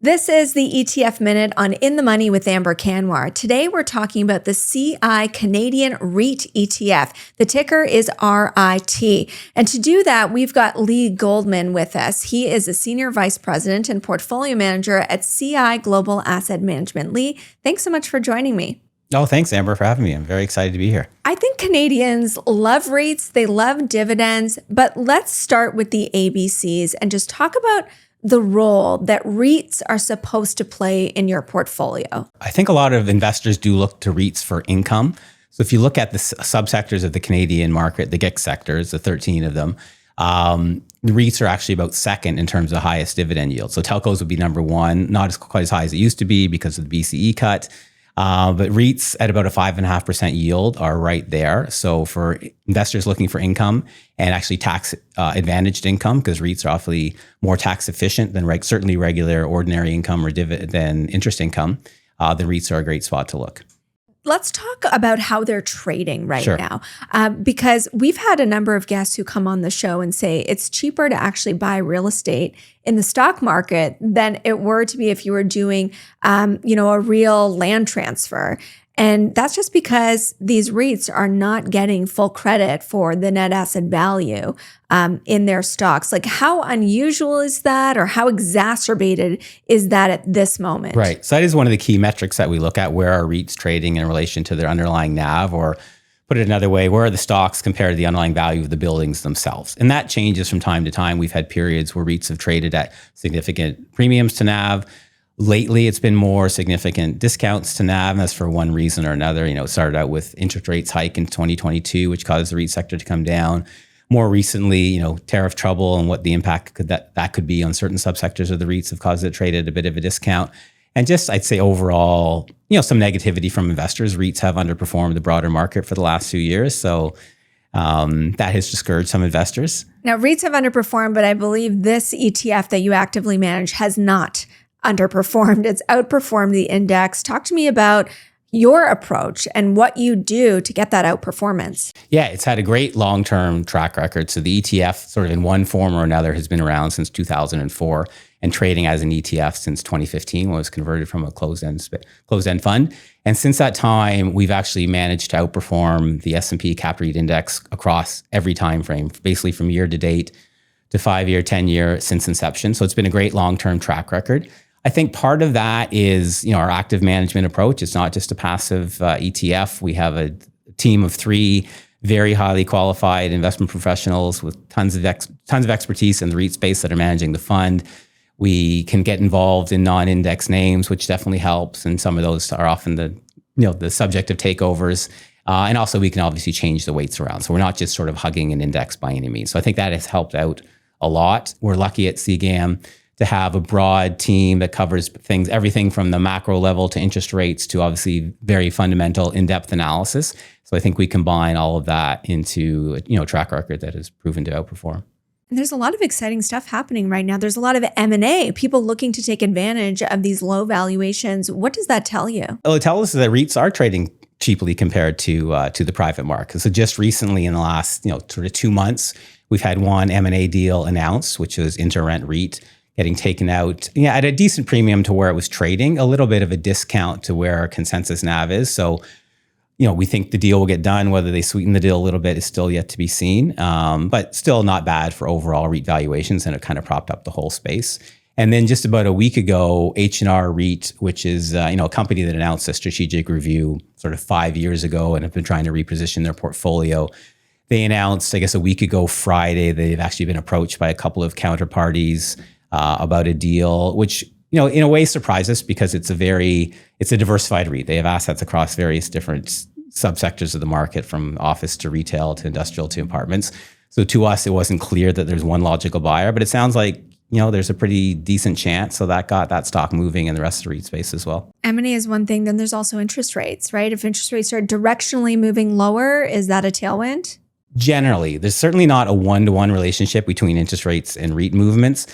This is the ETF Minute on In the Money with Amber Kanwar. Today we're talking about the CI Canadian REIT ETF. The ticker is RIT. And to do that, we've got Lee Goldman with us. He is a Senior Vice President and Portfolio Manager at CI Global Asset Management. Lee, thanks so much for joining me. Oh, thanks, Amber, for having me. I'm very excited to be here. I think Canadians love REITs, they love dividends, but let's start with the ABCs and just talk about the role that REITs are supposed to play in your portfolio. I think a lot of investors do look to REITs for income. So if you look at the subsectors of the Canadian market, the GIC sectors, the 13 of them, the REITs are actually about second in terms of highest dividend yield. So telcos would be number one, not quite as high as it used to be because of the BCE cut. But REITs at about a 5.5% yield are right there. So for investors looking for income and actually tax advantaged income, because REITs are awfully more tax efficient than certainly regular ordinary income or than interest income, then REITs are a great spot to look. Let's talk about how they're trading right Sure. now, because we've had a number of guests who come on the show and say it's cheaper to actually buy real estate in the stock market than it were to be if you were doing, a real land transfer. And that's just because these REITs are not getting full credit for the net asset value in their stocks. Like, how unusual is that, or how exacerbated is that at this moment? Right. So that is one of the key metrics that we look at. Where are REITs trading in relation to their underlying NAV, or put it another way, where are the stocks compared to the underlying value of the buildings themselves? And that changes from time to time. We've had periods where REITs have traded at significant premiums to NAV. Lately, it's been more significant discounts to NAV, and that's for one reason or another. It started out with interest rates hike in 2022, which caused the REIT sector to come down. More recently, tariff trouble and what the impact that could be on certain subsectors of the REITs have caused it to trade at a bit of a discount. And just, I'd say overall, some negativity from investors. REITs have underperformed the broader market for the last few years. So that has discouraged some investors. Now, REITs have underperformed, but I believe this ETF that you actively manage has not underperformed. It's outperformed the index. Talk to me about your approach and what you do to get that outperformance. Yeah, it's had a great long-term track record. So the ETF, sort of in one form or another, has been around since 2004 and trading as an ETF since 2015 when it was converted from a closed-end fund. And since that time, we've actually managed to outperform the S&P Cap REIT Index across every time frame, basically from year to date to 5-year, 10-year since inception. So it's been a great long-term track record. I think part of that is, our active management approach. It's not just a passive ETF. We have a team of 3 very highly qualified investment professionals with tons of expertise in the REIT space that are managing the fund. We can get involved in non-index names, which definitely helps. And some of those are often the subject of takeovers. And also we can obviously change the weights around. So we're not just sort of hugging an index by any means. So I think that has helped out a lot. We're lucky at CGAM to have a broad team that covers everything from the macro level to interest rates to obviously very fundamental in-depth analysis. So I think we combine all of that into a track record that has proven to outperform. And there's a lot of exciting stuff happening right now. There's a lot of M&A, people looking to take advantage of these low valuations. What does that tell you? Well, it tells us that REITs are trading cheaply compared to the private market. So just recently in the last sort of 2 months, we've had one M&A deal announced, which was InterRent REIT, getting taken out at a decent premium to where it was trading, a little bit of a discount to where our consensus NAV is. So, we think the deal will get done. Whether they sweeten the deal a little bit is still yet to be seen, but still not bad for overall REIT valuations, and it kind of propped up the whole space. And then just about a week ago, H&R REIT, which is a company that announced a strategic review sort of 5 years ago and have been trying to reposition their portfolio. They announced, I guess, a week ago Friday, they've actually been approached by a couple of counterparties about a deal, which, in a way surprised us because it's a diversified REIT. They have assets across various different subsectors of the market, from office to retail to industrial to apartments. So to us, it wasn't clear that there's one logical buyer, but it sounds like, there's a pretty decent chance. So that got that stock moving in the rest of the REIT space as well. M&A is one thing. Then there's also interest rates, right? If interest rates are directionally moving lower, is that a tailwind? Generally, there's certainly not a one-to-one relationship between interest rates and REIT movements.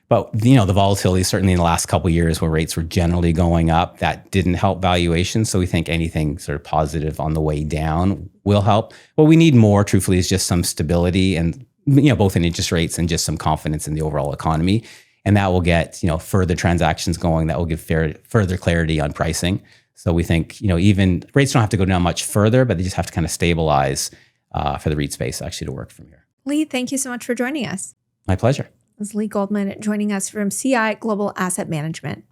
But, the volatility, certainly in the last couple of years where rates were generally going up, that didn't help valuations. So we think anything sort of positive on the way down will help. What we need more, truthfully, is just some stability and, both in interest rates and just some confidence in the overall economy. And that will get, further transactions going. That will give further clarity on pricing. So we think, even rates don't have to go down much further, but they just have to kind of stabilize for the REIT space actually to work from here. Lee, thank you so much for joining us. My pleasure. This is Lee Goldman joining us from CI Global Asset Management.